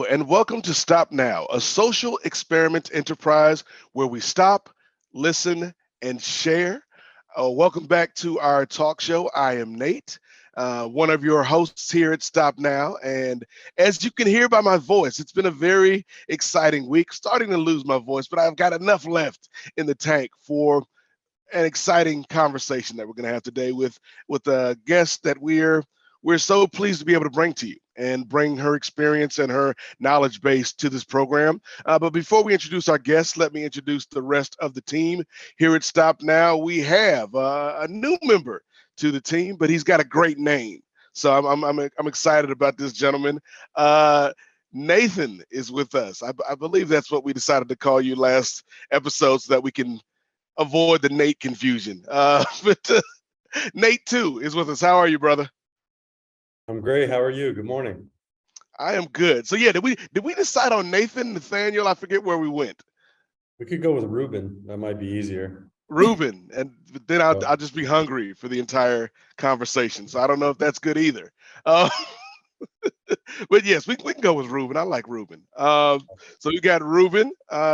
and welcome to Stop Now, a social experiment enterprise where we stop, listen, and share. Welcome back to our talk show. I am Nate, one of your hosts here at Stop Now. And as you can hear by my voice, it's been a very exciting week. Starting to lose my voice, but I've got enough left in the tank for an exciting conversation that we're going to have today with a guest that we're so pleased to be able to bring to you and bring her experience and her knowledge base to this program. But before we introduce our guests, let me introduce the rest of the team here at Stop Now. We have a new member to the team, but he's got a great name, so I'm excited about this gentleman. Nathan is with us. I believe that's what we decided to call you last episode, so that we can avoid the Nate confusion. But Nate too is with us. How are you, brother? I'm great. How are you? Good morning. I am good. So yeah, did we decide on Nathan, Nathaniel? I forget where we went. We could go with Ruben. That might be easier. Ruben, and then I'll, Oh. I'll just be hungry for the entire conversation. So I don't know if that's good either. Uh, but yes, we can go with Ruben. I like Ruben. So we got Ruben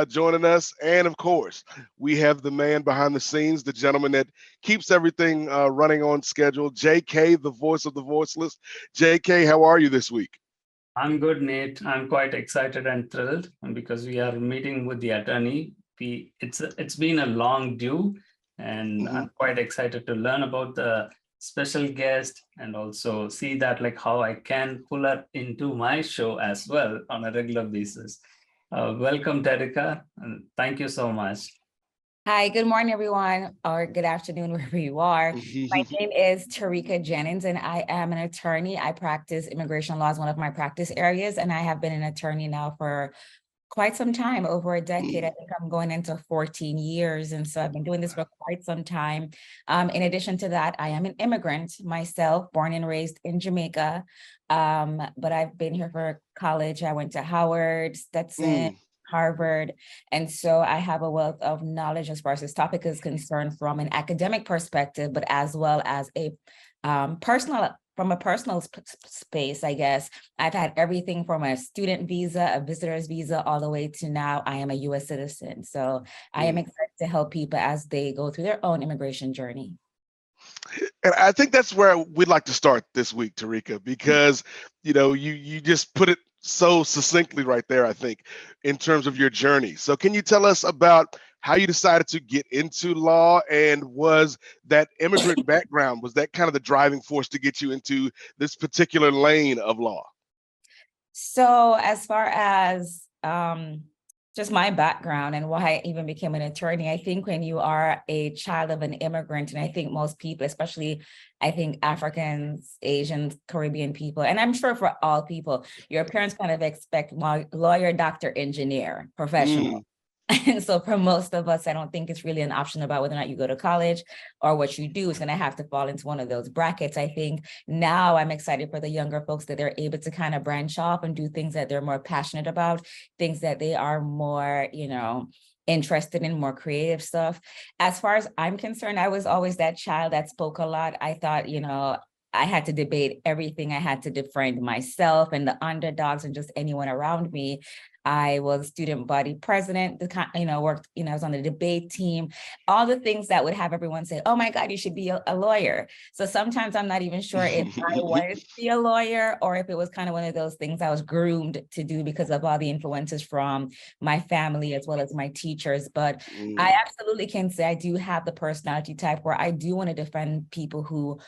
joining us, and of course, we have the man behind the scenes, the gentleman that keeps everything running on schedule, JK, the voice of the voiceless. JK, how are you this week? I'm good, Nate. I'm quite excited and thrilled because we are meeting with the attorney. It's been a long due, and I'm quite excited to learn about the special guest and also see that like how I can pull her into my show as well on a regular basis. Welcome, Terrica, and thank you so much. Hi, good morning, everyone, or good afternoon, wherever you are. My name is Terrica Jennings, and I am an attorney. I practice immigration law as one of my practice areas, and I have been an attorney now for quite some time, over a decade. I think I'm going into 14 years, and so I've been doing this for quite some time. In addition to that, I am an immigrant myself, born and raised in Jamaica, but I've been here for college. I went to Howard, Stetson, Harvard. And so I have a wealth of knowledge as far as this topic is concerned from an academic perspective, but as well as a from a personal space, I guess. I've had everything from a student visa, a visitor's visa, all the way to now I am a US citizen. So I am excited to help people as they go through their own immigration journey. And I think that's where we'd like to start this week, Terrica, because you just put it so succinctly right there, I think, in terms of your journey. So can you tell us about how you decided to get into law, and was that immigrant background, was that kind of the driving force to get you into this particular lane of law? So as far as just my background and why I even became an attorney, I think when you are a child of an immigrant, and I think most people, especially I think Africans, Asians, Caribbean people, and I'm sure for all people, your parents kind of expect lawyer, doctor, engineer, professional. And so for most of us, I don't think it's really an option about whether or not you go to college or what you do is going to have to fall into one of those brackets. I think now I'm excited for the younger folks that they're able to kind of branch off and do things that they're more passionate about, things that they are more, interested in, more creative stuff. As far as I'm concerned, I was always that child that spoke a lot. I thought, I had to debate everything. I had to defend myself and the underdogs and just anyone around me. I was student body president, worked, I was on the debate team, all the things that would have everyone say, oh my God, you should be a lawyer. So sometimes I'm not even sure if I wanted to be a lawyer or if it was kind of one of those things I was groomed to do because of all the influences from my family as well as my teachers. But I absolutely can say I do have the personality type where I do want to defend people who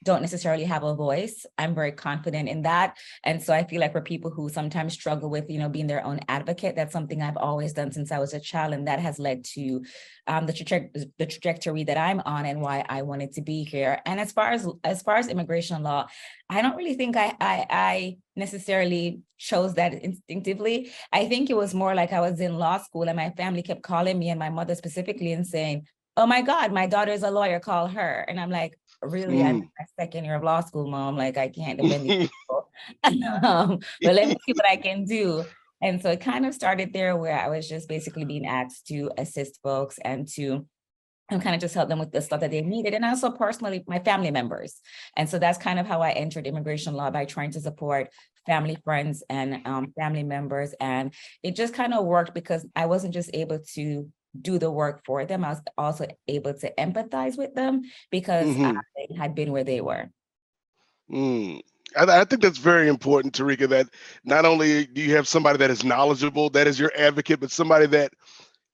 don't necessarily have a voice. I'm very confident in that. And so I feel like for people who sometimes struggle with, being their own advocate, that's something I've always done since I was a child. And that has led to the trajectory that I'm on and why I wanted to be here. And as far as immigration law, I don't really think I necessarily chose that instinctively. I think it was more like I was in law school and my family kept calling me, and my mother specifically, and saying, oh my God, my daughter's a lawyer, call her. And I'm like, really, I'm in my second year of law school, Mom. Like, I can't defend these people. But let me see what I can do. And so it kind of started there where I was just basically being asked to assist folks and to and kind of just help them with the stuff that they needed. And also personally, my family members. And so that's kind of how I entered immigration law, by trying to support family, friends, and family members. And it just kind of worked because I wasn't just able to do the work for them, I was also able to empathize with them because I had been where they were. Mm. I think that's very important, Terrica, that not only do you have somebody that is knowledgeable, that is your advocate, but somebody that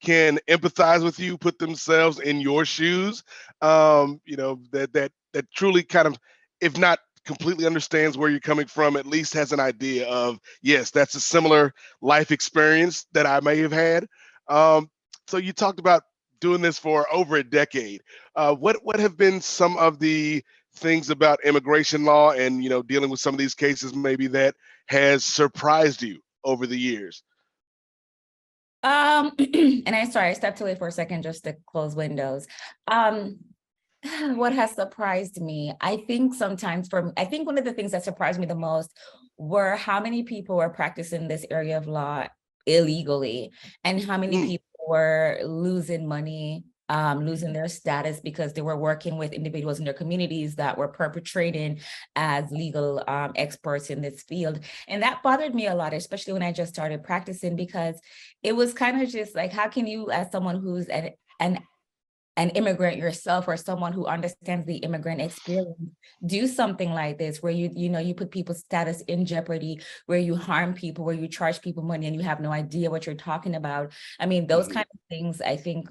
can empathize with you, put themselves in your shoes, that truly kind of, if not completely understands where you're coming from, at least has an idea of, yes, that's a similar life experience that I may have had. So you talked about doing this for over a decade. What have been some of the things about immigration law and dealing with some of these cases maybe that has surprised you over the years? And I stepped away for a second just to close windows. What has surprised me? I think one of the things that surprised me the most were how many people were practicing this area of law illegally, and how many people were losing money, losing their status because they were working with individuals in their communities that were perpetrating as legal experts in this field. And that bothered me a lot, especially when I just started practicing, because it was kind of just like, how can you, as someone who's an immigrant yourself, or someone who understands the immigrant experience, do something like this, where you put people's status in jeopardy, where you harm people, where you charge people money and you have no idea what you're talking about. I mean, those kind of things, I think,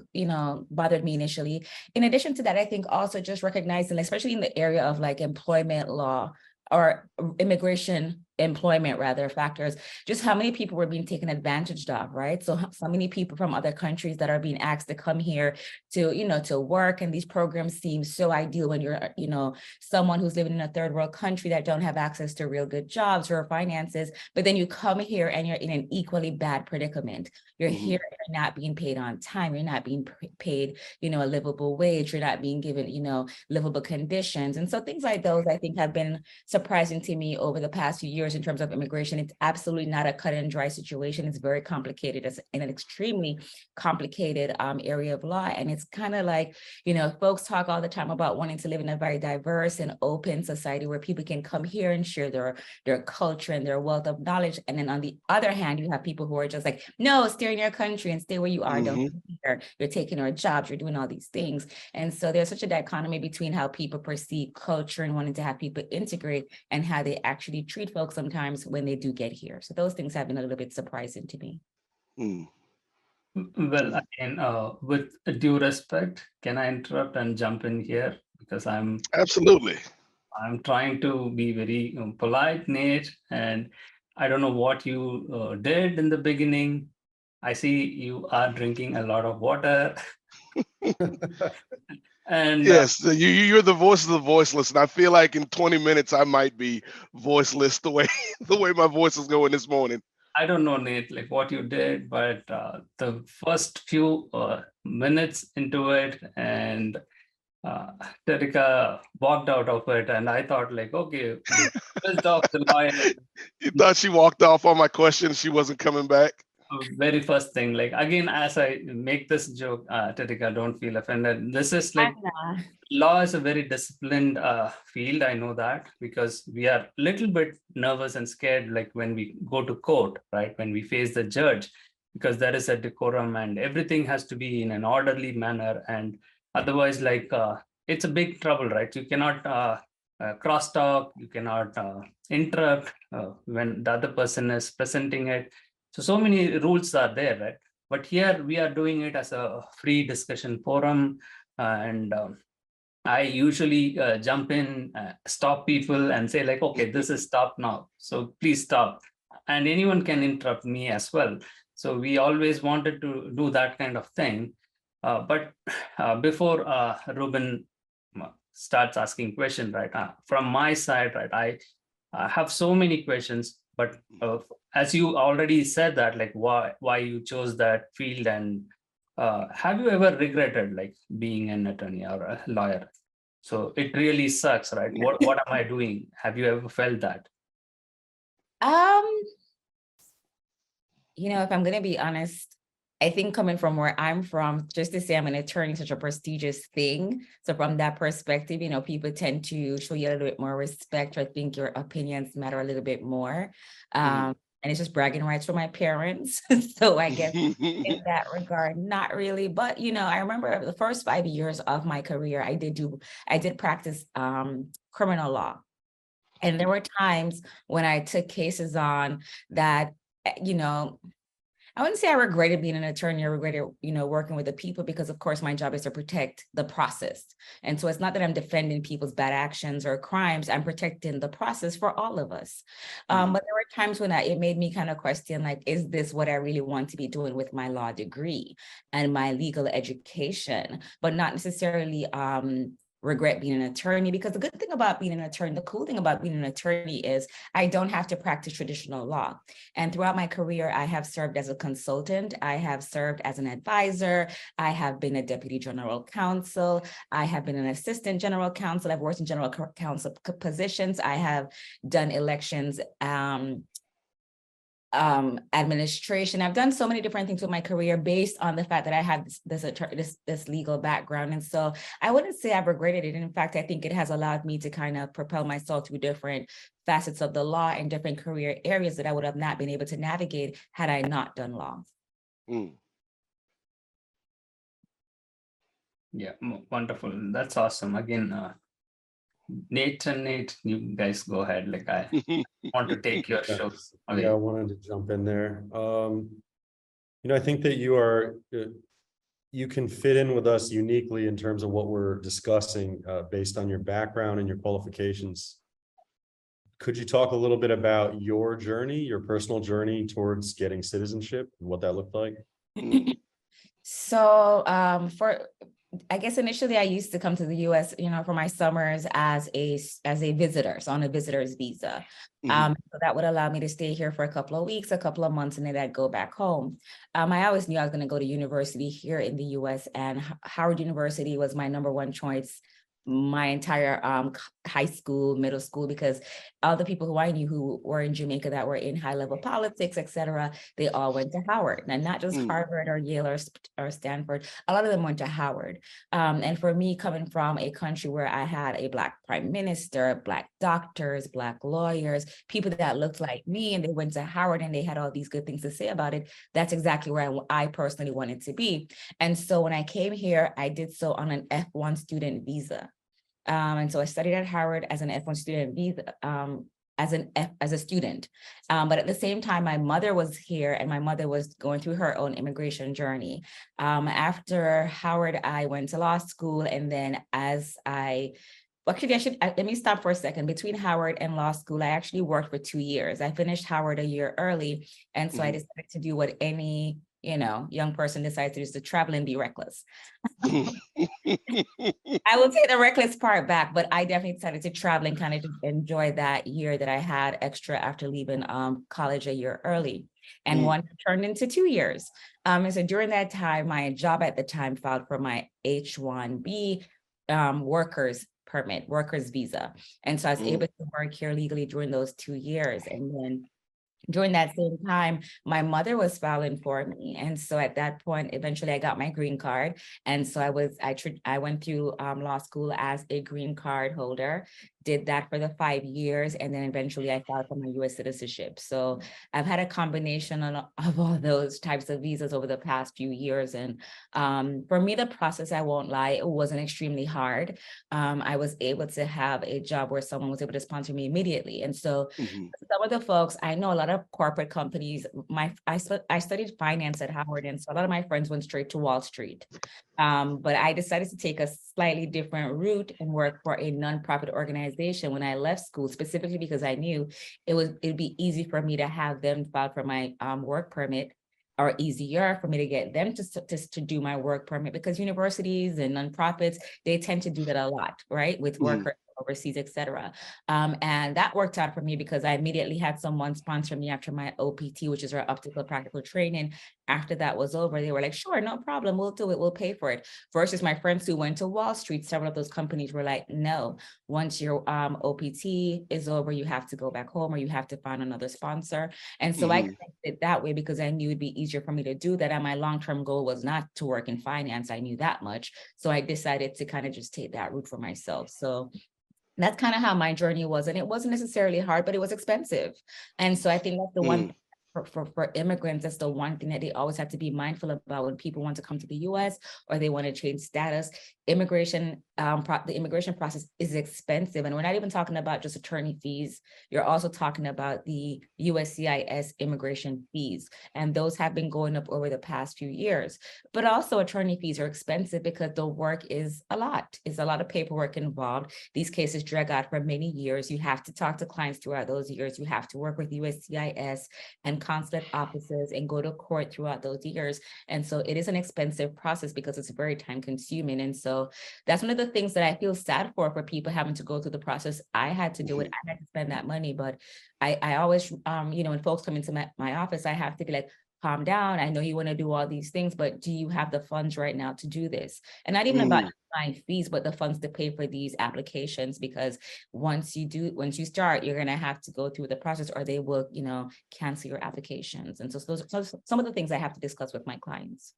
bothered me initially. In addition to that, I think also just recognizing, especially in the area of like employment law, or immigration employment rather factors, just how many people were being taken advantage of, right? So many people from other countries that are being asked to come here to work, and these programs seem so ideal when you're someone who's living in a third world country that don't have access to real good jobs or finances, but then you come here and you're in an equally bad predicament. You're here, you're not being paid on time, you're not being paid a livable wage, you're not being given livable conditions. And so things like those, I think, have been surprising to me over the past few years in terms of immigration. It's absolutely not a cut and dry situation. It's very complicated. It's in an extremely complicated area of law. And it's kind of like, folks talk all the time about wanting to live in a very diverse and open society where people can come here and share their culture and their wealth of knowledge. And then on the other hand, you have people who are just like, no, stay in your country and stay where you are. Don't come here. You're taking our jobs. You're doing all these things. And so there's such a dichotomy between how people perceive culture and wanting to have people integrate, and how they actually treat folks sometimes when they do get here. So those things have been a little bit surprising to me. Well, again, with due respect, can I interrupt and jump in here? Because Absolutely. I'm trying to be very polite, Nate, and I don't know what you did in the beginning. I see you are drinking a lot of water. And yes, you're the voice of the voiceless, and I feel like in 20 minutes I might be voiceless the way my voice is going this morning. I don't know, Nate, like what you did, but the first few minutes into it, and Terrica walked out of it, and I thought, like, okay, pissed off the lawyer. You thought she walked off on my question, she wasn't coming back? Very first thing, like, again, as I make this joke, Terrica, don't feel offended. This is like, law is a very disciplined field. I know that, because we are a little bit nervous and scared, like when we go to court, right? When we face the judge, because there is a decorum and everything has to be in an orderly manner. And otherwise, like, it's a big trouble, right? You cannot crosstalk, you cannot interrupt when the other person is presenting it. So many rules are there, right? But here we are doing it as a free discussion forum, and I usually jump in, stop people and say like, okay, this is stop now. So please stop. And anyone can interrupt me as well. So we always wanted to do that kind of thing. But before Ruben starts asking questions, right? From my side, right, I have so many questions, but as you already said that, like why you chose that field, and have you ever regretted like being an attorney or a lawyer? So it really sucks, right? What am I doing? Have you ever felt that? If I'm going to be honest, I think coming from where I'm from, just to say I'm an attorney, such a prestigious thing. So from that perspective, people tend to show you a little bit more respect. I think your opinions matter a little bit more. And it's just bragging rights for my parents. So I guess in that regard, not really. But, I remember the first 5 years of my career, I did practice criminal law. And there were times when I took cases on that, I wouldn't say I regretted being an attorney or regretted, working with the people, because of course my job is to protect the process. And so it's not that I'm defending people's bad actions or crimes, I'm protecting the process for all of us. But there were times when it made me kind of question, like, is this what I really want to be doing with my law degree and my legal education, but not necessarily regret being an attorney? Because the good thing about being an attorney, the cool thing about being an attorney is I don't have to practice traditional law. And throughout my career, I have served as a consultant. I have served as an advisor. I have been a deputy general counsel. I have been an assistant general counsel. I've worked in general counsel positions. I have done elections, administration. I've done so many different things with my career based on the fact that I had this legal background. And so I wouldn't say I've regretted it. In fact, I think it has allowed me to kind of propel myself through different facets of the law and different career areas that I would have not been able to navigate had I not done law. Yeah, wonderful. That's awesome. Again, Nate, you guys go ahead. Like, I want to take your show away. Yeah, I wanted to jump in there. I think that you can fit in with us uniquely in terms of what we're discussing based on your background and your qualifications. Could you talk a little bit about your journey, your personal journey towards getting citizenship, and what that looked like? So I guess initially I used to come to the US, for my summers as a visitor, so on a visitor's visa. So that would allow me to stay here for a couple of weeks, a couple of months, and then I'd go back home. I always knew I was going to go to university here in the US, and Howard University was my number one choice my entire high school, middle school, because all the people who I knew who were in Jamaica that were in high level politics, etc., they all went to Howard, and not just Harvard or Yale or Stanford. A lot of them went to Howard. And for me, coming from a country where I had a Black prime minister, Black doctors, Black lawyers, people that looked like me, and they went to Howard and they had all these good things to say about it, that's exactly where I personally wanted to be. And so when I came here, I did so on an F1 student visa. And so I studied at Howard as an F1 student visa, as a student. But at the same time, my mother was here, and my mother was going through her own immigration journey. After Howard, I went to law school, and then let me stop for a second. Between Howard and law school, I actually worked for 2 years. I finished Howard a year early, and so I decided to do what any young person decides to do, is to travel and be reckless. I will take the reckless part back, but I definitely decided to travel and kind of enjoy that year that I had extra after leaving college a year early. And one turned into 2 years. And so during that time, my job at the time filed for my H-1B workers visa. And so I was able to work here legally during those 2 years. And then during that same time, my mother was filing for me. And so at that point, eventually I got my green card. And so I went through law school as a green card holder, did that for the 5 years. And then eventually I filed for my US citizenship. So I've had a combination of all those types of visas over the past few years. And for me, the process, I won't lie, it wasn't extremely hard. I was able to have a job where someone was able to sponsor me immediately. And so some of the folks, I know a lot of corporate companies, I studied finance at Howard, and so a lot of my friends went straight to Wall Street. But I decided to take a slightly different route and work for a nonprofit organization when I left school, specifically because I knew it'd be easy for me to have them file for my work permit, or easier for me to get them to do my work permit, because universities and nonprofits, they tend to do that a lot, right? With workers overseas, etc. And that worked out for me because I immediately had someone sponsor me after my OPT, which is our optical practical training. After that was over, they were like, sure, no problem, we'll do it, we'll pay for it. Versus my friends who went to Wall Street, several of those companies were like, no, once your OPT is over, you have to go back home or you have to find another sponsor. And so I Mhm. kept it that way because I knew it'd be easier for me to do that. And my long-term goal was not to work in finance. I knew that much. So I decided to kind of just take that route for myself. So that's kind of how my journey was. And it wasn't necessarily hard, but it was expensive. And so I think that's the one for immigrants, that's the one thing that they always have to be mindful about when people want to come to the US or they want to change status. Immigration, the immigration process is expensive. And we're not even talking about just attorney fees. You're also talking about the USCIS immigration fees. And those have been going up over the past few years. But also attorney fees are expensive because the work is a lot. It's a lot of paperwork involved. These cases drag out for many years. You have to talk to clients throughout those years. You have to work with USCIS and consulate offices and go to court throughout those years. And so it is an expensive process because it's very time consuming. And so that's one of the things that I feel sad for people having to go through the process. I had to do it. I had to spend that money, but I always, when folks come into my office, I have to be like, calm down. I know you want to do all these things, but do you have the funds right now to do this? And not even about buying fees, but the funds to pay for these applications, because once you start, you're going to have to go through the process or they will, cancel your applications. And so those are some of the things I have to discuss with my clients.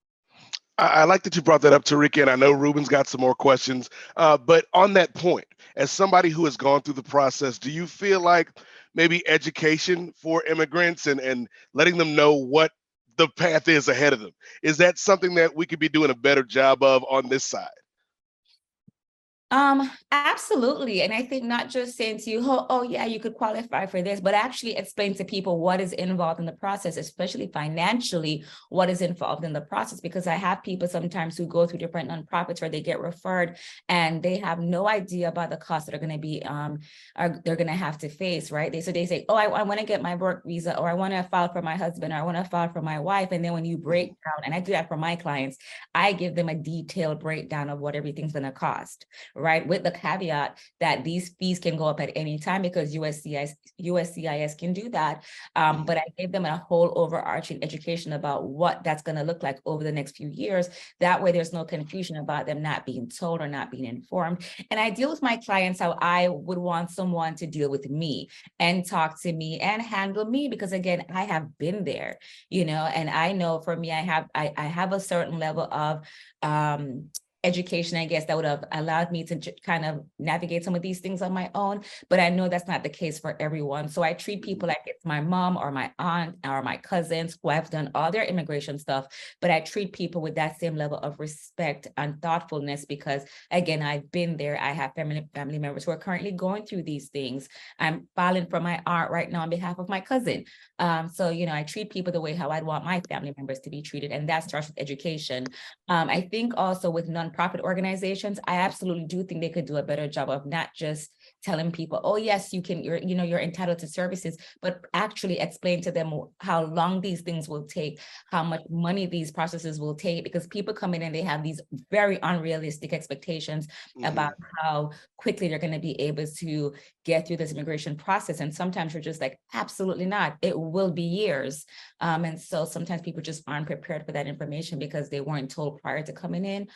I like that you brought that up, Terrica, and I know Ruben's got some more questions. But on that point, as somebody who has gone through the process, do you feel like maybe education for immigrants and letting them know what the path is ahead of them, is that something that we could be doing a better job of on this side? Absolutely. And I think not just saying to you, oh yeah, you could qualify for this, but actually explain to people what is involved in the process, especially financially, what is involved in the process. Because I have people sometimes who go through different nonprofits where they get referred and they have no idea about the costs that are going to be, they're going to have to face, right? They say, oh, I want to get my work visa, or I want to file for my husband, or I want to file for my wife. And then when you break down, and I do that for my clients, I give them a detailed breakdown of what everything's going to cost, right? With the caveat that these fees can go up at any time because USCIS can do that. But I gave them a whole overarching education about what that's going to look like over the next few years. That way there's no confusion about them not being told or not being informed. And I deal with my clients how I would want someone to deal with me and talk to me and handle me, because again, I have been there, and I know for me, I have a certain level of education, I guess, that would have allowed me to kind of navigate some of these things on my own. But I know that's not the case for everyone. So I treat people like it's my mom or my aunt or my cousins who have done all their immigration stuff. But I treat people with that same level of respect and thoughtfulness because, again, I've been there. I have family members who are currently going through these things. I'm filing for my aunt right now on behalf of my cousin. So, I treat people the way how I'd want my family members to be treated. And that starts with education. I think also with nonprofit organizations, I absolutely do think they could do a better job of not just telling people, oh, yes, you're entitled to services, but actually explain to them how long these things will take, how much money these processes will take, because people come in and they have these very unrealistic expectations about how quickly they're going to be able to get through this immigration process. And sometimes you're just like, absolutely not. It will be years. And so sometimes people just aren't prepared for that information because they weren't told prior to coming in,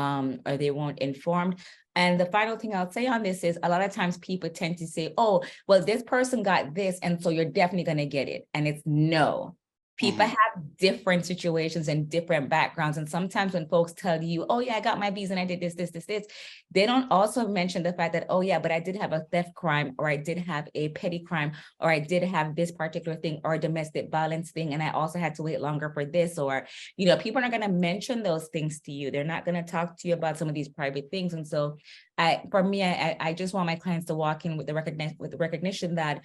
or they weren't informed. And the final thing I'll say on this is a lot of times people tend to say, oh, well, this person got this, and so you're definitely going to get it. And it's no. People have different situations and different backgrounds. And sometimes when folks tell you, oh, yeah, I got my visa and I did this, they don't also mention the fact that, oh, yeah, but I did have a theft crime, or I did have a petty crime, or I did have this particular thing, or a domestic violence thing. And I also had to wait longer for this, or, people are not going to mention those things to you. They're not going to talk to you about some of these private things. And so I just want my clients to walk in with the recognition that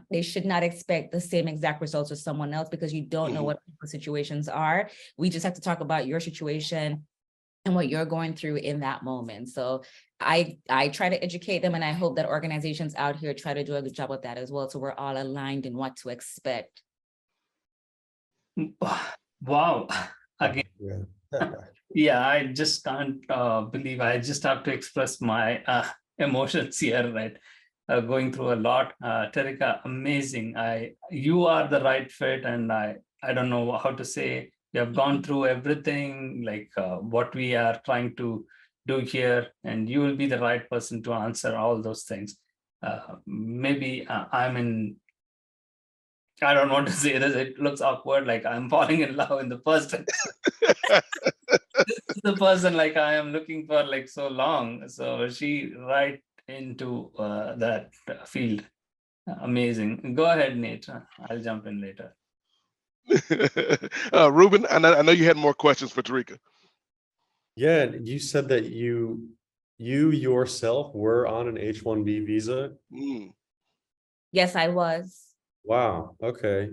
they should not expect the same exact results as someone else, because you don't know what people's situations are. We just have to talk about your situation and what you're going through in that moment. So I try to educate them, and I hope that organizations out here try to do a good job with that as well, so we're all aligned in what to expect. Wow. Again, yeah, I just can't believe I just have to express my emotions here, right? Going through a lot. Terrica, amazing. You are the right fit, and I don't know how to say. You have gone through everything, like what we are trying to do here, and you will be the right person to answer all those things. Maybe I don't want to say this, it looks awkward, like I'm falling in love in the first. This is the person like I am looking for like so long. So she right into that field. Amazing. Go ahead, Nate. I'll jump in later. Ruben, I know you had more questions for Terrica. Yeah, you said that you yourself were on an H-1B visa. Yes, I was. Wow. Okay.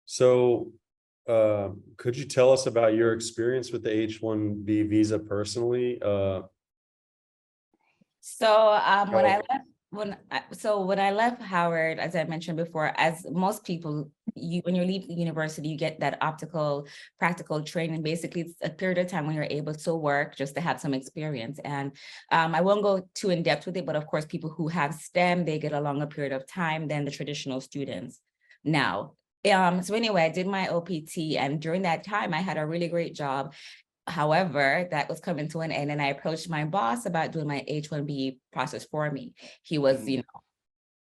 So, could you tell us about your experience with the H-1B visa personally? So when I left, when I left Howard, as I mentioned before, as most people, when you leave the university, you get that practical training. Basically, it's a period of time when you're able to work just to have some experience. And I won't go too in depth with it, but of course, people who have STEM, they get a longer period of time than the traditional students. Now, so anyway, I did my OPT, and during that time, I had a really great job. However, that was coming to an end, and I approached my boss about doing my H-1B process for me. He was,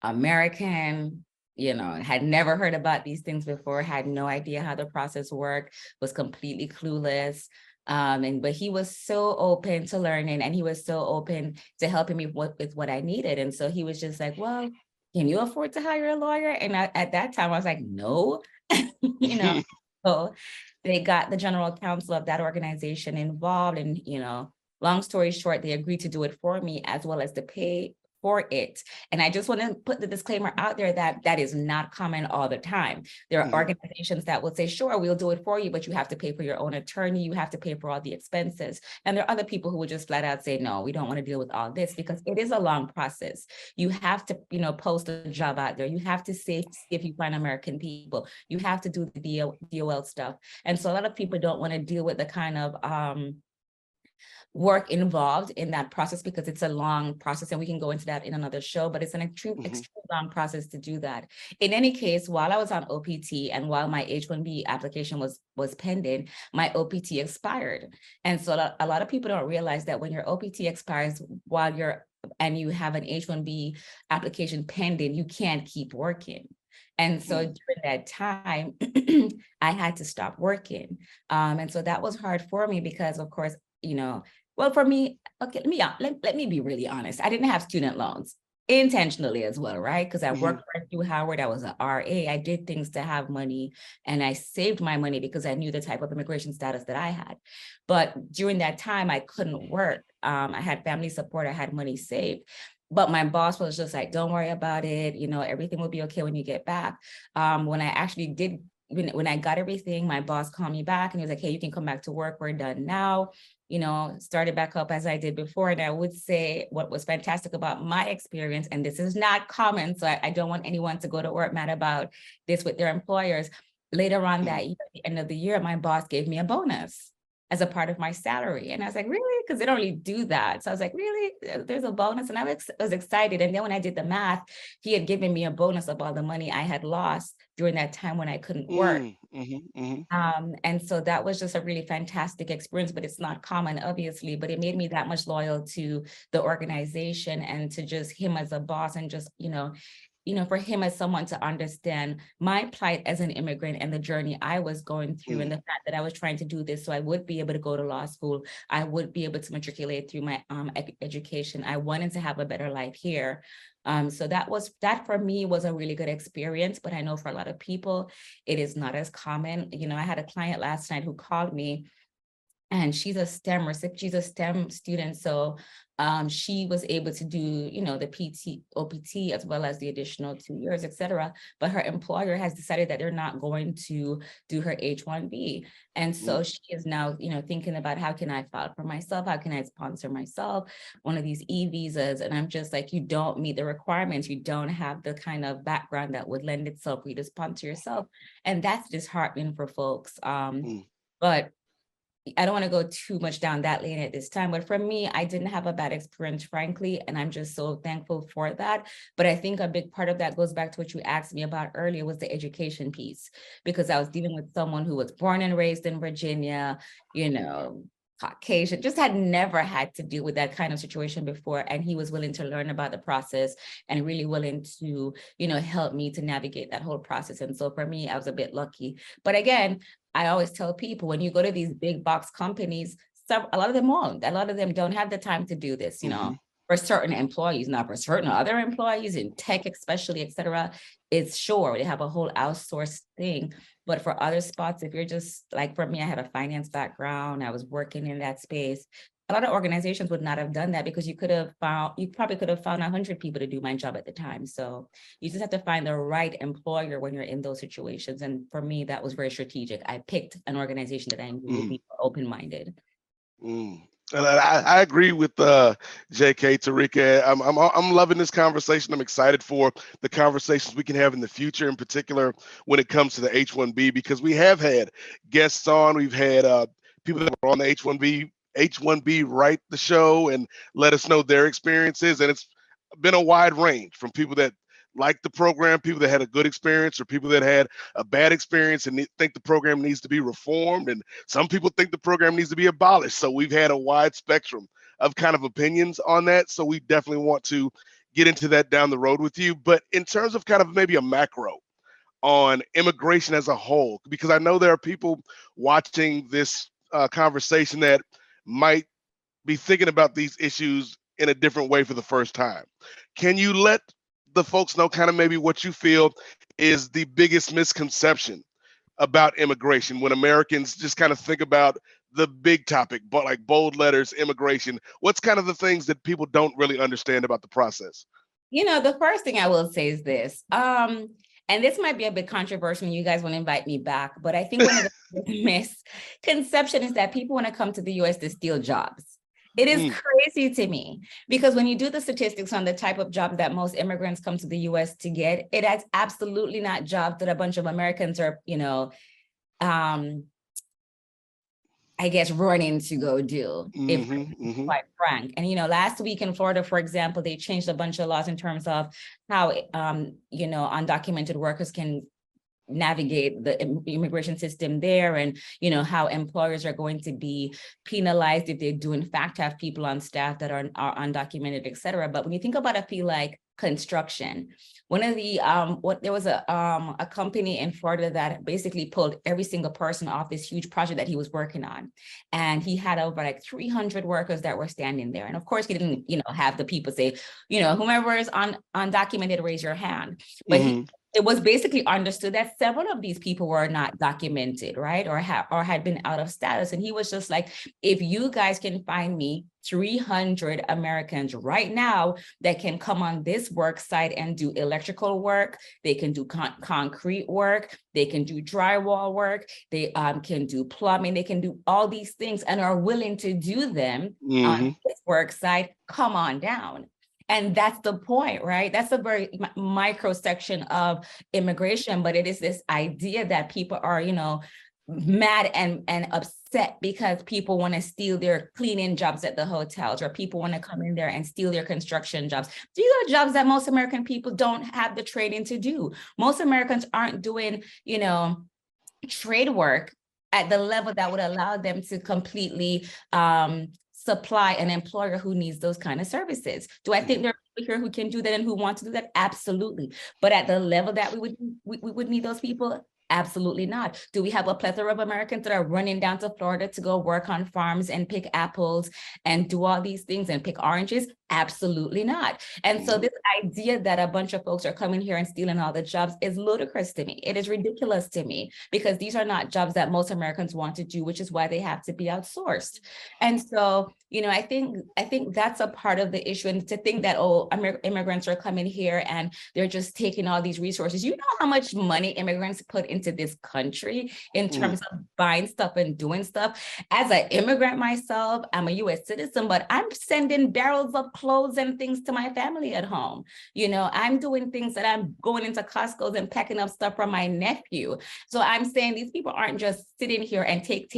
American, had never heard about these things before, had no idea how the process worked, was completely clueless. But he was so open to learning, and he was so open to helping me with what I needed. And so he was just like, well, can you afford to hire a lawyer? And at that time, I was like, no, so they got the general counsel of that organization involved, and long story short, they agreed to do it for me as well as to pay for it. And I just want to put the disclaimer out there that that is not common all the time. There are organizations that will say, sure, we'll do it for you, but you have to pay for your own attorney, you have to pay for all the expenses. And there are other people who will just flat out say, no, we don't want to deal with all this, because it is a long process. You have to, post a job out there. You have to see if you find American people. You have to do the DOL stuff. And so a lot of people don't want to deal with the kind of work involved in that process, because it's a long process, and we can go into that in another show, but it's an extremely long process to do that. In any case, while I was on OPT and while my H-1B application was pending, my OPT expired. And so a lot of people don't realize that when your OPT expires and you have an H-1B application pending, you can't keep working. And so during that time, I had to stop working. And so that was hard for me because, of course, well, for me, okay, let me be really honest. I didn't have student loans intentionally as well, right? Because I worked right through Howard. I was an RA. I did things to have money, and I saved my money because I knew the type of immigration status that I had. But during that time, I couldn't work. I had family support. I had money saved. But my boss was just like, don't worry about it. Everything will be okay when you get back. When I actually did, when I got everything, my boss called me back and he was like, hey, you can come back to work. We're done now. Started back up as I did before. And I would say what was fantastic about my experience, and this is not common, so I don't want anyone to go to work mad about this with their employers. Later on that year, at the end of the year, my boss gave me a bonus as a part of my salary. And I was like, really? Because they don't really do that. So I was like, really? There's a bonus? And I was excited. And then when I did the math, he had given me a bonus of all the money I had lost during that time when I couldn't work. And so that was just a really fantastic experience, but it's not common, obviously, but it made me that much loyal to the organization and to just him as a boss, and just, for him as someone to understand my plight as an immigrant and the journey I was going through, and the fact that I was trying to do this so I would be able to go to law school, I would be able to matriculate through my education. I wanted to have a better life here. So that for me was a really good experience, but I know for a lot of people, it is not as common. I had a client last night who called me, and she's a STEM student. So she was able to do, the OPT, as well as the additional 2 years, et cetera. But her employer has decided that they're not going to do her H-1B. And so she is now, thinking about, how can I file for myself? How can I sponsor myself one of these e-visas? And I'm just like, you don't meet the requirements. You don't have the kind of background that would lend itself for you to sponsor yourself. And that's disheartening for folks. But I don't want to go too much down that lane at this time, but for me, I didn't have a bad experience, frankly, and I'm just so thankful for that. But I think a big part of that goes back to what you asked me about earlier, was the education piece, because I was dealing with someone who was born and raised in Virginia, you know, Caucasian, just had never had to deal with that kind of situation before. And he was willing to learn about the process and really willing to, you know, help me to navigate that whole process. And so for me, I was a bit lucky. But again, I always tell people, when you go to these big box companies, a lot of them won't. A lot of them don't have the time to do this, you know, for certain employees. Now, for certain other employees in tech, especially, et cetera, it's sure they have a whole outsourced thing. But for other spots, if you're just like, for me, I have a finance background, I was working in that space. A lot of organizations would not have done that, because you probably could have found 100 people to do my job at the time. So you just have to find the right employer when you're in those situations. And for me, that was very strategic. I picked an organization that I knew would be open-minded. And I agree with JK, Terrica. I'm loving this conversation. I'm excited for the conversations we can have in the future, in particular when it comes to the H-1B, because we have had guests on. We've had people that were on the H-1B write the show and let us know their experiences, and it's been a wide range from people that like the program, people that had a good experience, or people that had a bad experience and think the program needs to be reformed. And some people think the program needs to be abolished. So we've had a wide spectrum of kind of opinions on that. So we definitely want to get into that down the road with you. But in terms of kind of maybe a macro on immigration as a whole, because I know there are people watching this conversation that might be thinking about these issues in a different way for the first time. Can you let the folks know kind of maybe what you feel is the biggest misconception about immigration when Americans just kind of think about the big topic, but like bold letters, immigration? What's kind of the things that people don't really understand about the process? You know, the first thing I will say is this, and this might be a bit controversial and you guys want to invite me back, but I think one of the misconception is that people want to come to the US to steal jobs. It is crazy to me, because when you do the statistics on the type of jobs that most immigrants come to the US to get, it is absolutely not jobs that a bunch of Americans are, you know, I guess running to go do, if quite frank. And, you know, last week in Florida, for example, they changed a bunch of laws in terms of how, you know, undocumented workers can navigate the immigration system there, and you know how employers are going to be penalized if they do in fact have people on staff that are undocumented, et cetera. But when you think about a field like construction, one of the there was a company in Florida that basically pulled every single person off this huge project that he was working on, and he had over like 300 workers that were standing there. And of course he didn't, you know, have the people say, you know, whomever is undocumented, raise your hand. But it was basically understood that several of these people were not documented, right? Or had been out of status. And he was just like, if you guys can find me 300 Americans right now that can come on this work site and do electrical work, they can do concrete work, they can do drywall work, they can do plumbing, they can do all these things and are willing to do them on this work site, come on down. And that's the point, right? That's a very micro section of immigration, but it is this idea that people are, you know, mad and upset because people want to steal their cleaning jobs at the hotels, or people want to come in there and steal their construction jobs. These are jobs that most American people don't have the training to do. Most Americans aren't doing, you know, trade work at the level that would allow them to completely supply an employer who needs those kind of services. Do I think there are people here who can do that and who want to do that? Absolutely. But at the level that we would need those people? Absolutely not. Do we have a plethora of Americans that are running down to Florida to go work on farms and pick apples and do all these things and pick oranges? Absolutely not. And so this idea that a bunch of folks are coming here and stealing all the jobs is ludicrous to me. It is ridiculous to me, because these are not jobs that most Americans want to do, which is why they have to be outsourced. And so, you know, I think that's a part of the issue. And to think that, oh, immigrants are coming here and they're just taking all these resources. You know how much money immigrants put into this country in terms of buying stuff and doing stuff. As an immigrant myself, I'm a US citizen, but I'm sending barrels of clothes and things to my family at home. You know, I'm doing things that I'm going into Costco's and packing up stuff from my nephew. So I'm saying these people aren't just sitting here and take.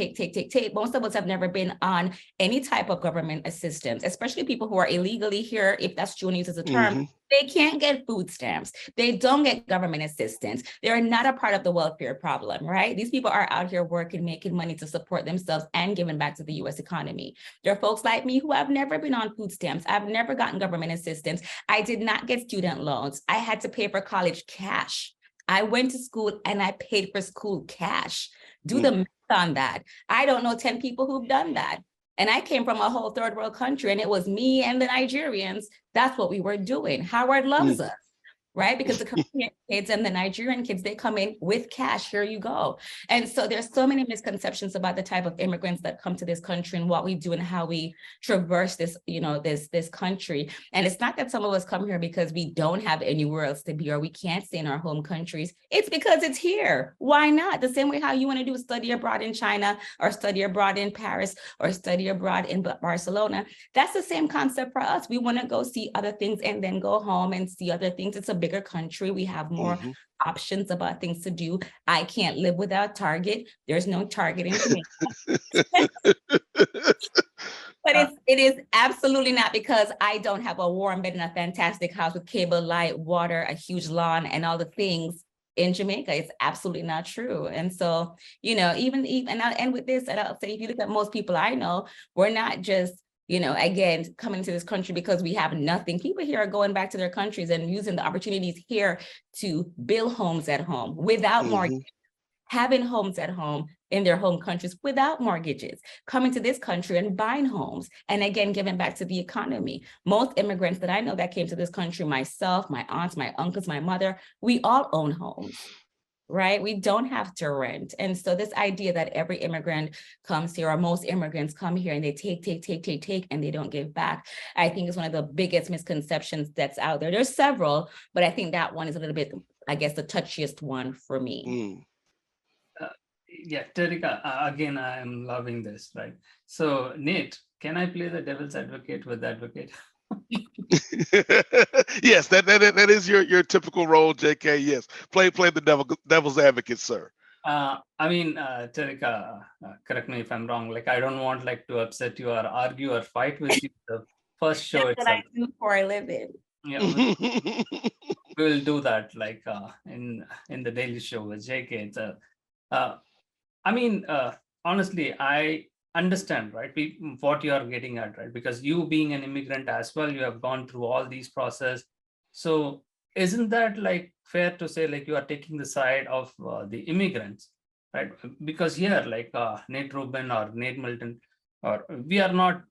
Most of us have never been on any type of government assistance, especially people who are illegally here, if that's what you want to use as a term. They can't get food stamps. They don't get government assistance. They're not a part of the welfare problem, right? These people are out here working, making money to support themselves and giving back to the US economy. There are folks like me who have never been on food stamps. I've never gotten government assistance. I did not get student loans. I had to pay for college cash. I went to school and I paid for school cash. Do the math on that. I don't know 10 people who've done that. And I came from a whole third world country, and it was me and the Nigerians. That's what we were doing. Howard loves us, right? Because the Korean kids and the Nigerian kids, they come in with cash, here you go. And so there's so many misconceptions about the type of immigrants that come to this country and what we do and how we traverse this, you know, this country. And it's not that some of us come here because we don't have anywhere else to be or we can't stay in our home countries. It's because it's here. Why not? The same way how you want to do study abroad in China or study abroad in Paris or study abroad in Barcelona. That's the same concept for us. We want to go see other things and then go home and see other things. It's a bigger country. We have more options about things to do. I can't live without Target. There's no Target in Jamaica. But it is absolutely not because I don't have a warm bed in a fantastic house with cable, light, water, a huge lawn, and all the things in Jamaica. It's absolutely not true. And so, you know, even and I'll end with this, and I'll say, if you look at most people I know, we're not just, you know, again, coming to this country because we have nothing. People here are going back to their countries and using the opportunities here to build homes at home without mortgage, having homes at home in their home countries without mortgages, coming to this country and buying homes, and again, giving back to the economy. Most immigrants that I know that came to this country, myself, my aunts, my uncles, my mother, we all own homes. Right? We don't have to rent. And so this idea that every immigrant comes here, or most immigrants come here and they take, and they don't give back, I think is one of the biggest misconceptions that's out there. There's several, but I think that one is a little bit, I guess, the touchiest one for me. Yeah, Terrica, again, I am loving this, right? So Nate, can I play the devil's advocate with the advocate? Yes, that is your typical role, JK. Yes, play the devil's advocate, sir. I mean, Terrica, correct me if I'm wrong. Like, I don't want like to upset you or argue or fight with you the first show That's itself. what I do for a living. Yeah, we will do that like in the daily show with JK. I mean, honestly, I understand, right, what you are getting at, right? Because you being an immigrant as well, you have gone through all these process. So isn't that like fair to say like you are taking the side of the immigrants, right? Because here, like Nate Rubin or Nate Milton, or we are not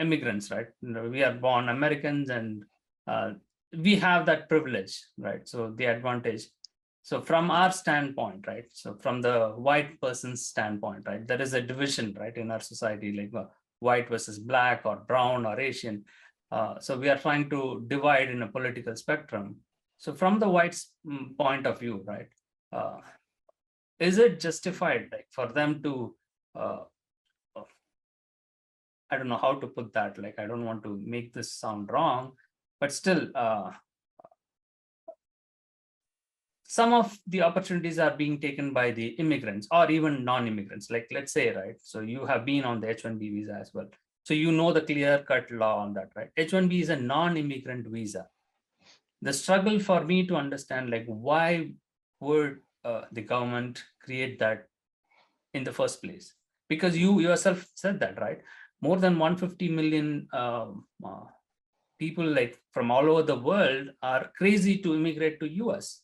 immigrants, right? We are born Americans, and we have that privilege, right? So the advantage. So from our standpoint, right? So from the white person's standpoint, right? There is a division, right, in our society, like white versus black or brown or Asian. So we are trying to divide in a political spectrum. So from the white's point of view, right? Is it justified, like, for them to, I don't know how to put that, like, I don't want to make this sound wrong, but still, some of the opportunities are being taken by the immigrants or even non-immigrants. Like, let's say, right, so you have been on the H-1B visa as well. So you know the clear-cut law on that, right? H-1B is a non-immigrant visa. The struggle for me to understand, like, why would the government create that in the first place? Because you yourself said that, right? More than 150 million people, like, from all over the world are crazy to immigrate to US.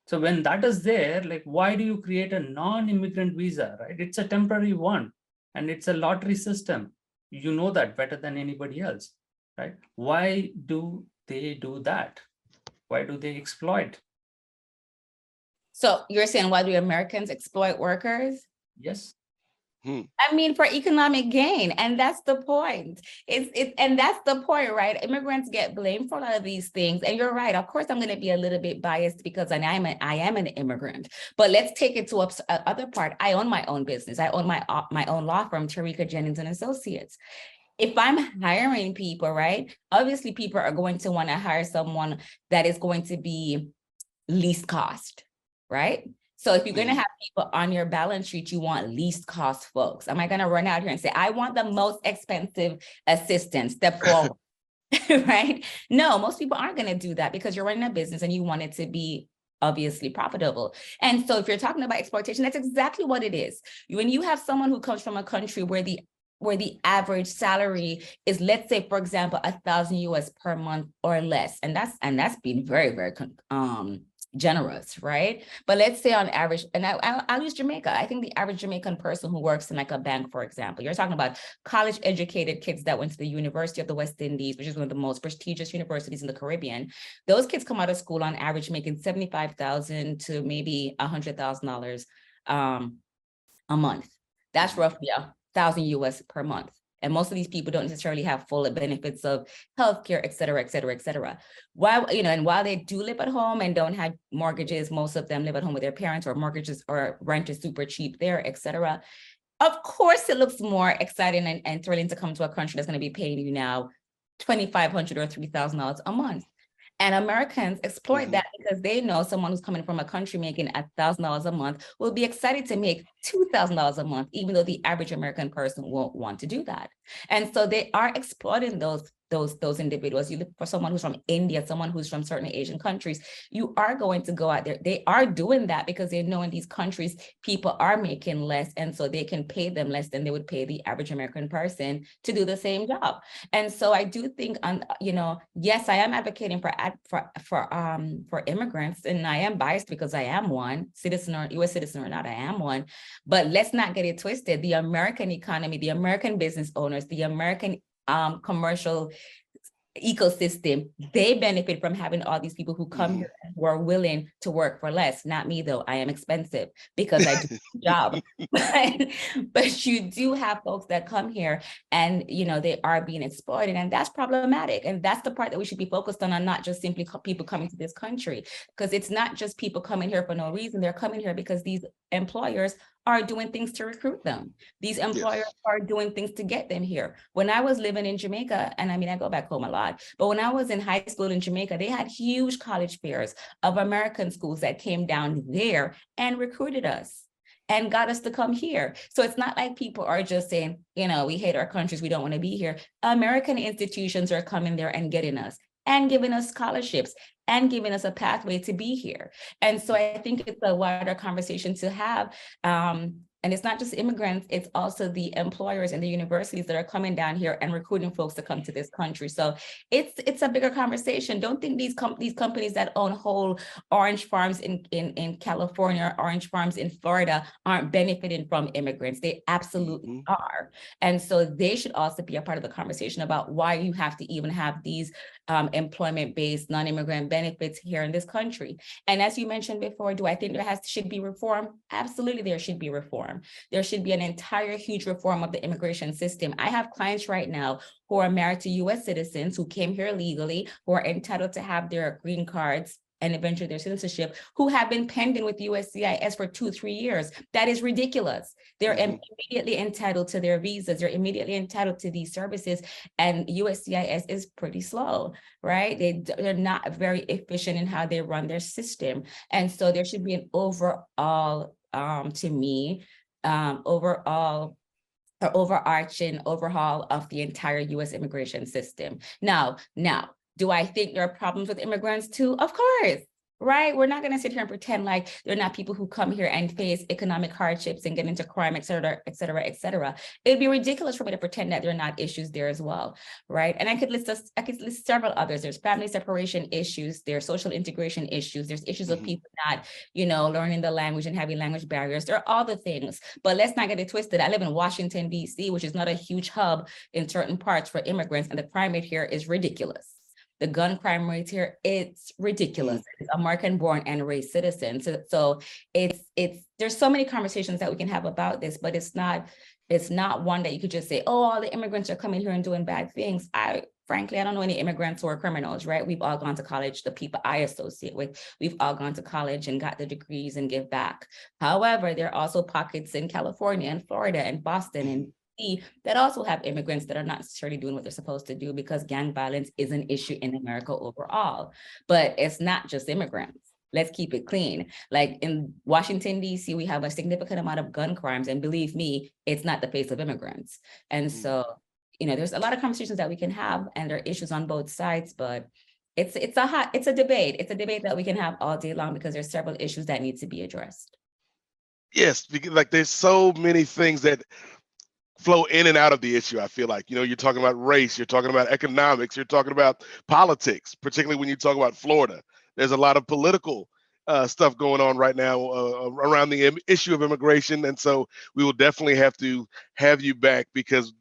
So when that is there, like, why do you create a non-immigrant visa, right? It's a temporary one, and it's a lottery system. You know that better than anybody else, right? Why do they do that? Why do they exploit? So you're saying, why do Americans exploit workers? Yes. I mean, for economic gain, and that's the point. And that's the point, right? Immigrants get blamed for a lot of these things, and you're right. Of course, I'm going to be a little bit biased because I am an immigrant. But let's take it to other part. I own my own business. I own my own law firm, Terrica Jennings and Associates. if I'm hiring people, right, obviously people are going to want to hire someone that is going to be least cost, right? So if you're going to have people on your balance sheet, you want least cost folks. Am I going to run out here and say, I want the most expensive assistant, step forward, right? No, most people aren't going to do that because you're running a business and you want it to be obviously profitable. And so if you're talking about exploitation, that's exactly what it is. When you have someone who comes from a country where the average salary is, let's say, for example, 1,000 US per month or less, and that's been very, very generous, right? But let's say on average, and I'll use Jamaica. I think the average Jamaican person who works in like a bank, for example, you're talking about college educated kids that went to the University of the West Indies, which is one of the most prestigious universities in the Caribbean. Those kids come out of school on average making $75,000 to maybe $100,000 a month. That's roughly 1,000 US per month. And most of these people don't necessarily have full benefits of healthcare, et cetera, et cetera, et cetera. While, and while they do live at home and don't have mortgages, most of them live at home with their parents, or mortgages or rent is super cheap there, et cetera. Of course, it looks more exciting and thrilling to come to a country that's going to be paying you now $2,500 or $3,000 a month. And Americans exploit that because they know someone who's coming from a country making $1,000 a month will be excited to make $2,000 a month, even though the average American person won't want to do that. And so they are exploiting those individuals. You look for someone who's from India, someone who's from certain Asian countries, you are going to go out there. They are doing that because they know in these countries, people are making less. And so they can pay them less than they would pay the average American person to do the same job. And so I do think, yes, I am advocating for immigrants, and I am biased because I am one, citizen or US citizen or not, I am one. But let's not get it twisted. The American economy, the American business owners, the American commercial ecosystem, they benefit from having all these people who come here who are willing to work for less. Not me, though. I am expensive because I do the job. But you do have folks that come here and, they are being exploited, and that's problematic. And that's the part that we should be focused on not just simply people coming to this country, because it's not just people coming here for no reason. They're coming here because these employers are doing things to recruit them. These employers are doing things to get them here. When I was living in Jamaica, and I go back home a lot, but when I was in high school in Jamaica, they had huge college fairs of American schools that came down there and recruited us and got us to come here. So it's not like people are just saying, we hate our countries, we don't want to be here. American institutions are coming there and getting us and giving us scholarships and giving us a pathway to be here. And so I think it's a wider conversation to have. And it's not just immigrants, it's also the employers and the universities that are coming down here and recruiting folks to come to this country. So it's a bigger conversation. Don't think these companies that own whole orange farms in California, orange farms in Florida aren't benefiting from immigrants. They absolutely are. And so they should also be a part of the conversation about why you have to even have these employment-based non-immigrant benefits here in this country. And as you mentioned before, do I think should be reform? Absolutely, there should be reform. There should be an entire huge reform of the immigration system. I have clients right now who are married to US citizens who came here legally, who are entitled to have their green cards and eventually their citizenship, who have been pending with USCIS for 2-3 years. That is ridiculous. They're immediately entitled to their visas. They're immediately entitled to these services. And USCIS is pretty slow, right? They're not very efficient in how they run their system. And so there should be an overall, to me, overarching overhaul of the entire US immigration system. Now, do I think there are problems with immigrants too? Of course, right? We're not going to sit here and pretend like there are not people who come here and face economic hardships and get into crime, et cetera, et cetera, et cetera. It'd be ridiculous for me to pretend that there are not issues there as well, right? And I could list several others. There's family separation issues, there's social integration issues, there's issues of people not, learning the language and having language barriers. There are all the things, but let's not get it twisted. I live in Washington, D.C., which is not a huge hub in certain parts for immigrants, and the crime rate here is ridiculous. The gun crime rate here, it's ridiculous. It's American-born and raised citizens. So there's so many conversations that we can have about this, but it's not one that you could just say, oh, all the immigrants are coming here and doing bad things. Frankly, I don't know any immigrants who are criminals, right? We've all gone to college. The people I associate with, we've all gone to college and got the degrees and give back. However, there are also pockets in California and Florida and Boston and see that also have immigrants that are not necessarily doing what they're supposed to do, because gang violence is an issue in America overall. But it's not just immigrants. Let's keep it clean. Like in Washington, D.C., we have a significant amount of gun crimes. And believe me, it's not the face of immigrants. And so, there's a lot of conversations that we can have, and there are issues on both sides, but it's a debate. It's a debate that we can have all day long, because there's several issues that need to be addressed. Yes, because like there's so many things that flow in and out of the issue. I feel like, you're talking about race, you're talking about economics, you're talking about politics, particularly when you talk about Florida. There's a lot of political stuff going on right now around the issue of immigration. And so we will definitely have to have you back, because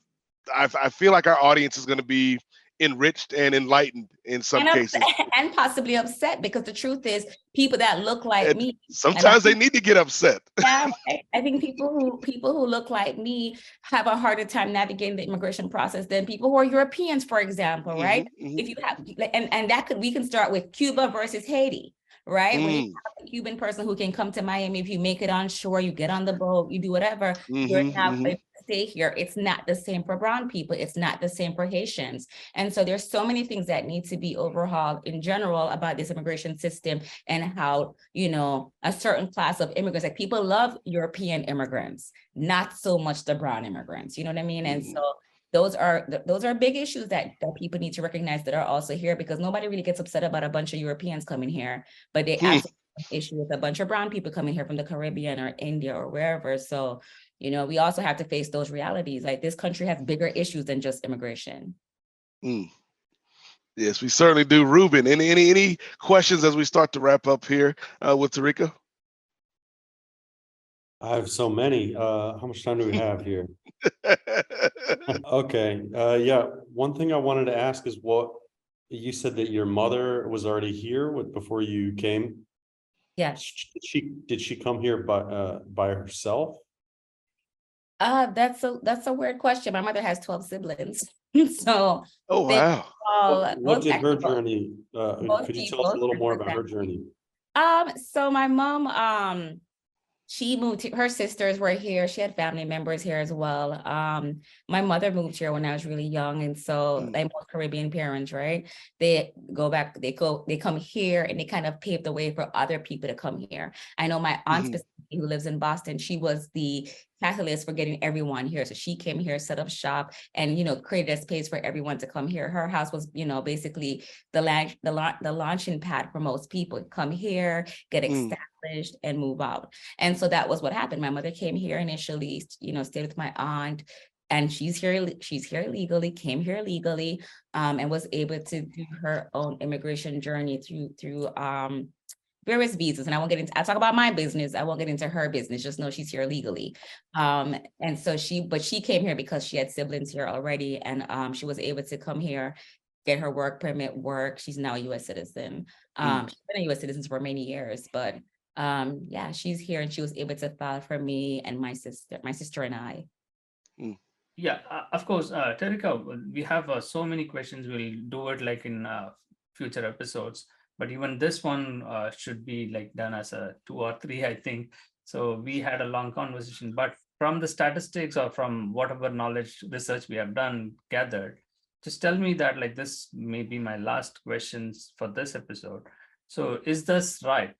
I feel like our audience is going to be enriched and enlightened in some cases. And possibly upset, because the truth is, people that look like And me. sometimes they need to get upset. Yeah, I think people who look like me have a harder time navigating the immigration process than people who are Europeans, for example, right? If you have, and we can start with Cuba versus Haiti, right? When you have a Cuban person who can come to Miami, if you make it on shore, you get on the boat, you do whatever, you're now able to stay here. It's not the same for brown people. It's not the same for Haitians. And so there's so many things that need to be overhauled in general about this immigration system, and how, a certain class of immigrants, like people love European immigrants, not so much the brown immigrants, you know what I mean? And so those are big issues that people need to recognize that are also here, because nobody really gets upset about a bunch of Europeans coming here, but they absolutely have an issue with a bunch of brown people coming here from the Caribbean or India or wherever. So, we also have to face those realities. Like, this country has bigger issues than just immigration. Yes, we certainly do. Ruben, any questions as we start to wrap up here with Terrica? I have so many. How much time do we have here? Okay. Yeah. One thing I wanted to ask is, what you said that your mother was already here before you came. Yes. Did she come here by herself? That's a weird question. My mother has 12 siblings. So oh, wow. What did her journey, could you tell us a little more about her journey? So my mom, she moved, her sisters were here. She had family members here as well. My mother moved here when I was really young. And so they both Caribbean parents, right? They come here, and they kind of paved the way for other people to come here. I know my aunt specifically, who lives in Boston, she was the catalyst for getting everyone here. So she came here, set up shop, and, created a space for everyone to come here. Her house was, basically the launching pad for most people. Come here, get established, and move out. And so that was what happened. My mother came here initially, stayed with my aunt, and she's here legally, came here legally, and was able to do her own immigration journey through various visas. And I'll talk about my business. I won't get into her business, just know she's here legally. And so she came here because she had siblings here already, and she was able to come here, get her work permit, work. She's now a U.S. citizen. She's been a U.S. citizen for many years, but yeah, she's here, and she was able to file for me and my sister and I. Yeah, of course, Terrica, we have so many questions. We'll do it like in future episodes, but even this one should be like done as a 2 or 3, I think. So we had a long conversation, but from the statistics or from whatever knowledge research we have gathered, just tell me that, like, this may be my last questions for this episode. So is this right?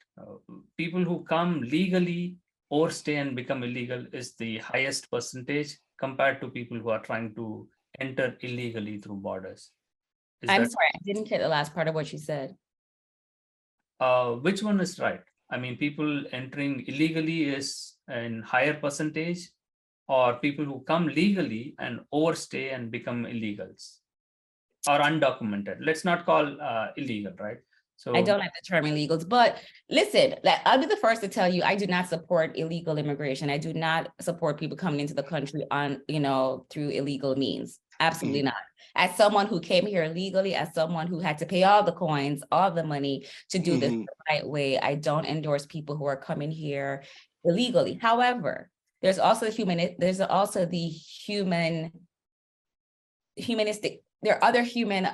People who come legally or stay and become illegal is the highest percentage compared to people who are trying to enter illegally through borders. I'm sorry, I didn't get the last part of what you said. Which one is right? I mean, people entering illegally is in higher percentage, or people who come legally and overstay and become illegals or undocumented? Let's not call illegal, right? So I don't like the term illegals, but listen, I'll be the first to tell you, I do not support illegal immigration. I do not support people coming into the country on, through illegal means. Absolutely not. As someone who came here legally, as someone who had to pay all the coins, all the money to do this the right way, I don't endorse people who are coming here illegally. However, there's also the humanistic, there are other human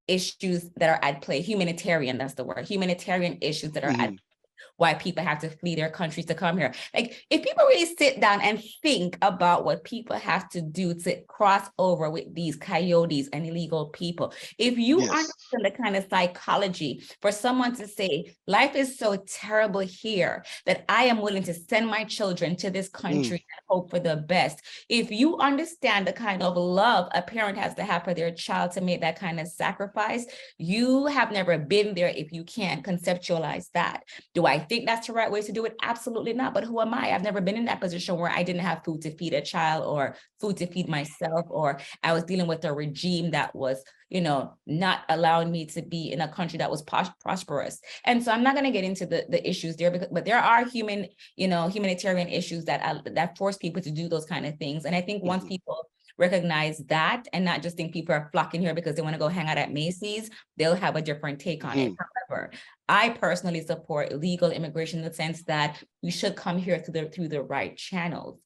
issues that are at play. Humanitarian, that's the word. Humanitarian issues that are at play. why people have to flee their countries to come here. Like, if people really sit down and think about what people have to do to cross over with these coyotes and illegal people, if you Yes. understand the kind of psychology for someone to say, life is so terrible here that I am willing to send my children to this country and hope for the best. If you understand the kind of love a parent has to have for their child to make that kind of sacrifice, you have never been there if you can't conceptualize that. Do I think that's the right way to do it? Absolutely not. But who am I? I've never been in that position where I didn't have food to feed a child or food to feed myself, or I was dealing with a regime that was, not allowing me to be in a country that was prosperous. And so I'm not going to get into the issues there, but there are humanitarian issues that force people to do those kind of things. And I think once people recognize that and not just think people are flocking here because they want to go hang out at Macy's, they'll have a different take on it. However, I personally support legal immigration in the sense that we should come here through the right channels,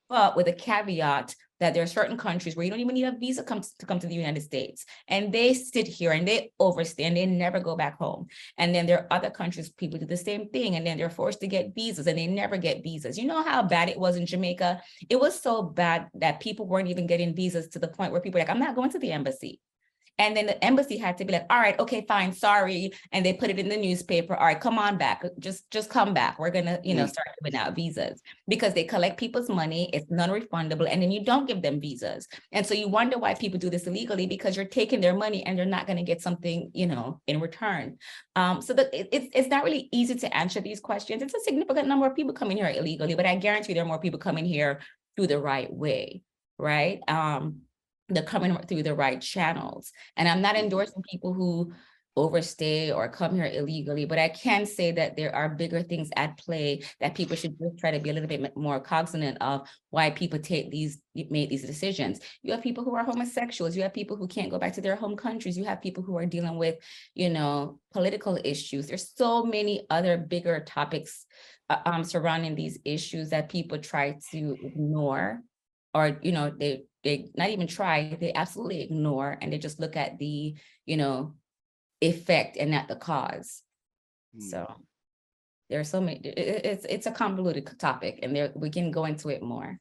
but with a caveat that there are certain countries where you don't even need a visa to come to the United States, and they sit here and they overstay and they never go back home. And then there are other countries, people do the same thing, and then they're forced to get visas and they never get visas. You know how bad it was in Jamaica? It was so bad that people weren't even getting visas, to the point where people were like, I'm not going to the embassy. And then the embassy had to be like, all right, okay, fine, sorry. And they put it in the newspaper. All right, come on back. Just come back. We're gonna, start giving out visas, because they collect people's money. It's non-refundable. And then you don't give them visas. And so you wonder why people do this illegally, because you're taking their money and they're not going to get something, in return. So it's not really easy to answer these questions. It's a significant number of people coming here illegally, but I guarantee there are more people coming here through the right way, right? They're coming through the right channels. And I'm not endorsing people who overstay or come here illegally, but I can say that there are bigger things at play that people should just try to be a little bit more cognizant of, why people make these decisions. You have people who are homosexuals. You have people who can't go back to their home countries. You have people who are dealing with, political issues. There's so many other bigger topics surrounding these issues that people try to ignore, or, they not even try, they absolutely ignore, and they just look at the, effect and not the cause. So there are so many, it's a convoluted topic, and we can go into it more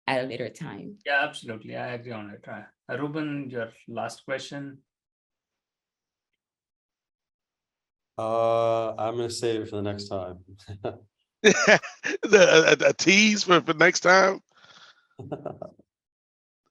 at a later time. Yeah, absolutely. I agree on it. Ruben, your last question. I'm going to save it for the next time. A tease for next time.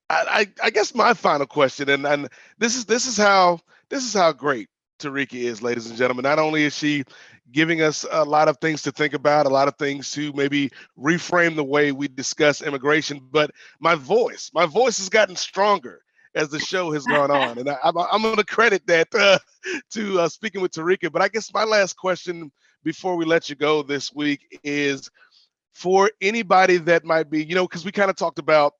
I guess my final question, and this is how great Terrica is, ladies and gentlemen. Not only is she giving us a lot of things to think about, a lot of things to maybe reframe the way we discuss immigration, but my voice has gotten stronger as the show has gone on, and I'm going to credit that to speaking with Terrica. But I guess my last question before we let you go this week is, for anybody that might be, because we kind of talked about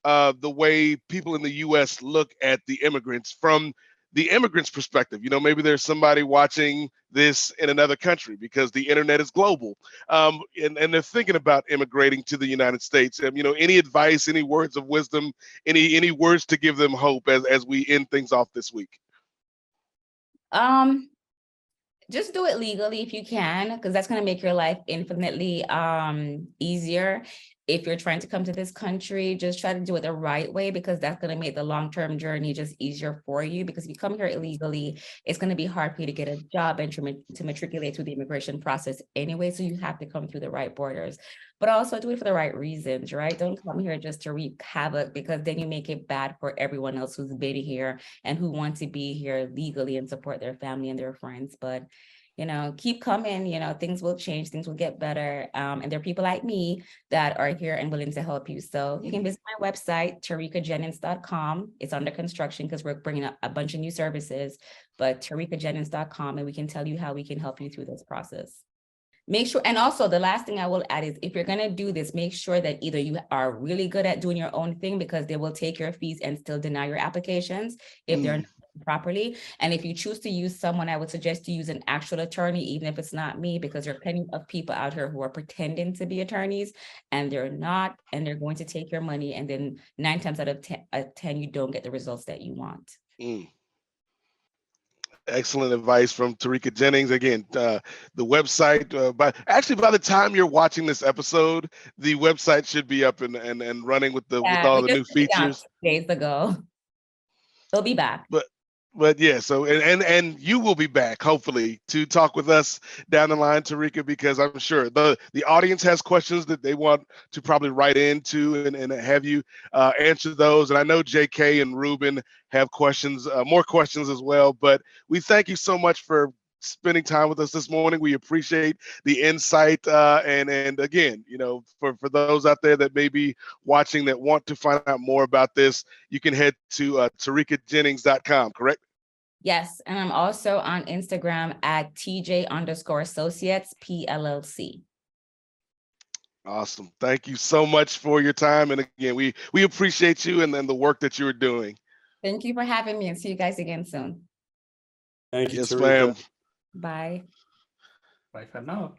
the way people in the U.S. look at the immigrants from the immigrants' perspective. Maybe there's somebody watching this in another country because the internet is global, and they're thinking about immigrating to the United States. Any advice, any words of wisdom, any words to give them hope as we end things off this week? Just do it legally if you can, because that's going to make your life infinitely easier. If you're trying to come to this country, just try to do it the right way, because that's going to make the long-term journey just easier for you. Because if you come here illegally, it's going to be hard for you to get a job and to matriculate through the immigration process anyway. So you have to come through the right borders, but also do it for the right reasons, right? Don't come here just to wreak havoc, because then you make it bad for everyone else who's been here and who want to be here legally and support their family and their friends. But keep coming, things will change, things will get better. And there are people like me that are here and willing to help you. So you can visit my website, TerricaJennings.com. It's under construction because we're bringing up a bunch of new services, but TerricaJennings.com, and we can tell you how we can help you through this process. Make sure, and also the last thing I will add is, if you're going to do this, make sure that either you are really good at doing your own thing, because they will take your fees and still deny your applications if they're not properly. And if you choose to use someone, I would suggest to use an actual attorney, even if it's not me, because there are plenty of people out here who are pretending to be attorneys and they're not, and they're going to take your money. And then 9 times out of 10, you don't get the results that you want. Excellent advice from Terrica Jennings. Again, the website, by the time you're watching this episode, the website should be up and running with with Yeah, all we the just new took it down features. 2 days ago. They'll be back. But yeah, so and you will be back hopefully to talk with us down the line, Terrica, because I'm sure the audience has questions that they want to probably write into and have you answer those. And I know JK and Ruben have questions, more questions as well. But we thank you so much for spending time with us this morning. We appreciate the insight, and again, for those out there that may be watching that want to find out more about this, you can head to TerricaJennings.com, correct? Yes, and I'm also on Instagram at TJ_associates PLLC. Awesome. Thank you so much for your time. And again, we appreciate you and the work that you're doing. Thank you for having me, and see you guys again soon. Thank you, Yes, Terrica. ma'am. Bye. Bye for now.